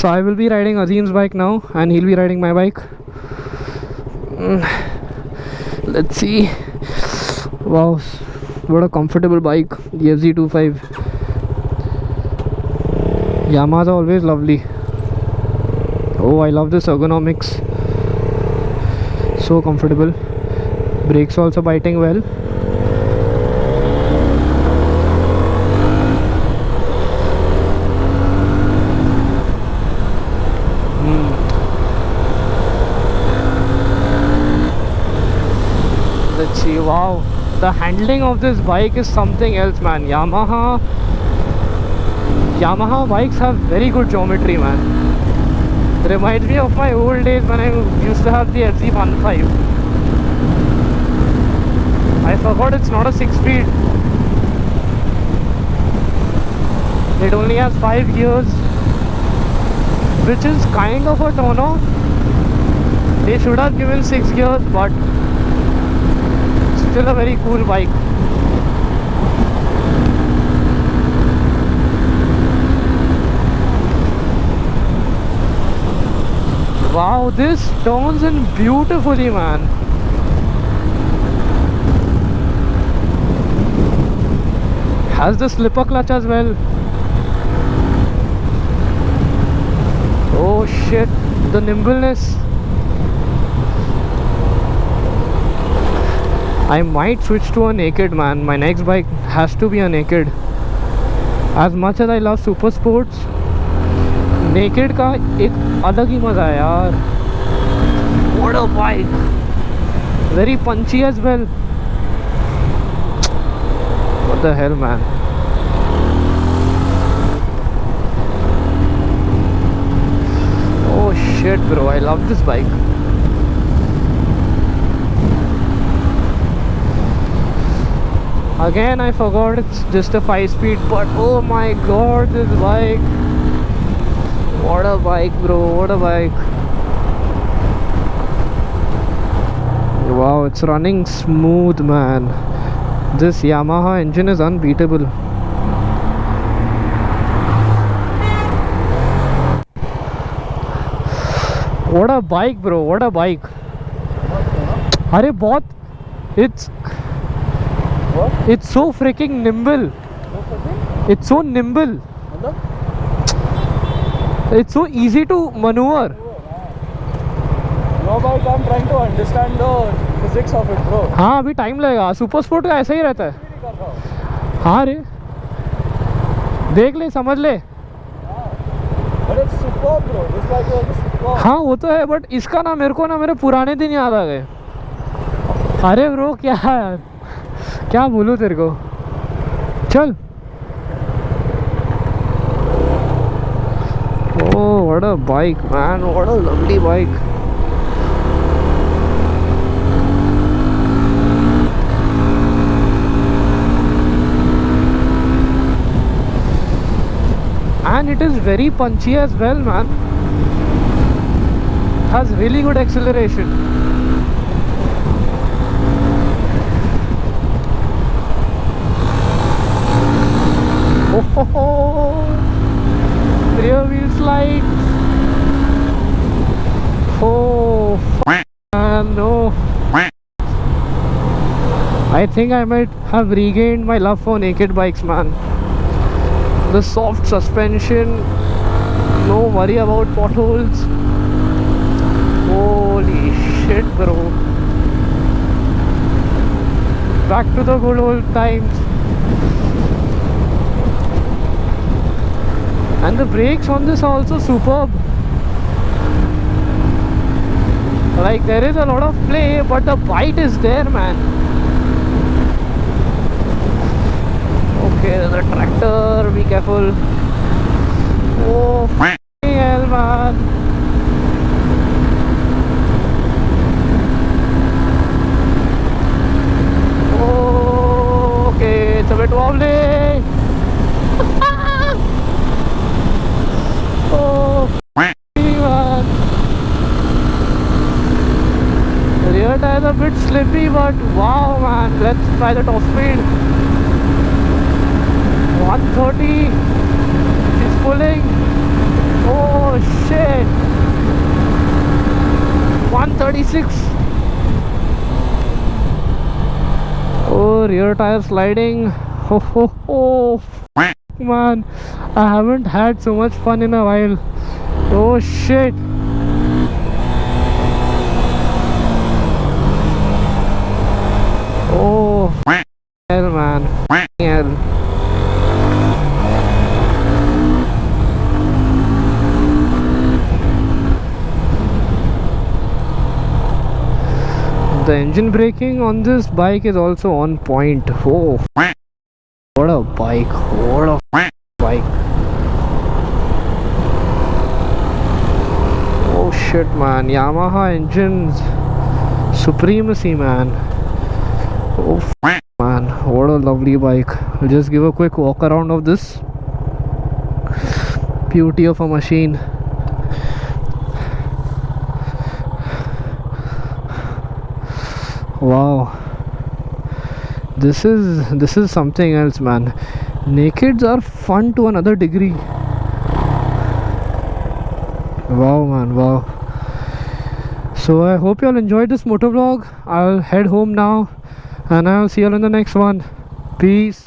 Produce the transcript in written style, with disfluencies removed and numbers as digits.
So I will be riding Azim's bike now, and he'll be riding my bike. Let's see. Wow, what a comfortable bike, the FZ25. Yamahas are always lovely. Oh, I love this ergonomics. So comfortable. Brakes also biting well. Let's see. Wow, the handling of this bike is something else, man. Yamaha bikes have very good geometry, man. Reminds me of my old days when I used to have the FZ15. I forgot it's not a 6-speed. It only has 5 gears, which is kind of a turn off. They should have given 6 gears, but still a very cool bike. Wow, this turns in beautifully, man. Has the slipper clutch as well. Oh shit, the nimbleness. I might switch to a naked, man. My next bike has to be a naked. As much as I love super sports, naked का एक अलग ही मजा है यार. What a bike! Very punchy as well. What the hell, man? Oh shit, bro! I love this bike. Again, I forgot it's just a 5-speed, but oh my god, this bike! What a bike, bro! What a bike! Wow, it's running smooth, man. This Yamaha engine is unbeatable. What a bike, bro! What a bike! अरे बहुत, it's so freaking nimble. It's so nimble. It's so easy to maneuver. No, but I'm trying to understand the physics of it, bro. हाँ, अभी time लगेगा. Super sport का ऐसा ही रहता है. हाँ रे, देख ले, समझ ले. But it's superb, bro. This bike was superb. हाँ वो तो है, बट इसका ना मेरे को ना मेरे पुराने दिन याद आ गए. अरे ब्रो, क्या यार, क्या बोलूँ तेरे को. चल. Oh, what a bike, man. What a lovely bike. And it is very punchy as well, man. Has really good acceleration. Oh, rear wheel slide. Oh, man, no. I think I might have regained my love for naked bikes, man. The soft suspension, no worry about potholes. Holy shit, bro. Back to the good old times. And the brakes on this are also superb. Like, there is a lot of play, but the bite is there, man. Okay, there's a tractor, be careful. Oh, hell, man. Oh, okay, it's a bit wobbly. Oh, man. The rear tire is a bit slippy, but wow, man. Let's try the top speed. 130. She's pulling. Oh 6. Oh, rear tire sliding. Ho ho ho. Man, I haven't had so much fun in a while. Oh shit. Oh hell, man. Hell. The engine braking on this bike is also on point. Oh, what a bike. What a bike. Oh shit, man. Yamaha engines supremacy, man. Oh man, what a lovely bike. I'll just give a quick walk around of this beauty of a machine. Wow, this is something else, man. Nakeds are fun to another degree. Wow, man, wow. So I hope you all enjoyed this motovlog. I'll head home now and I'll see you all in the next one. Peace.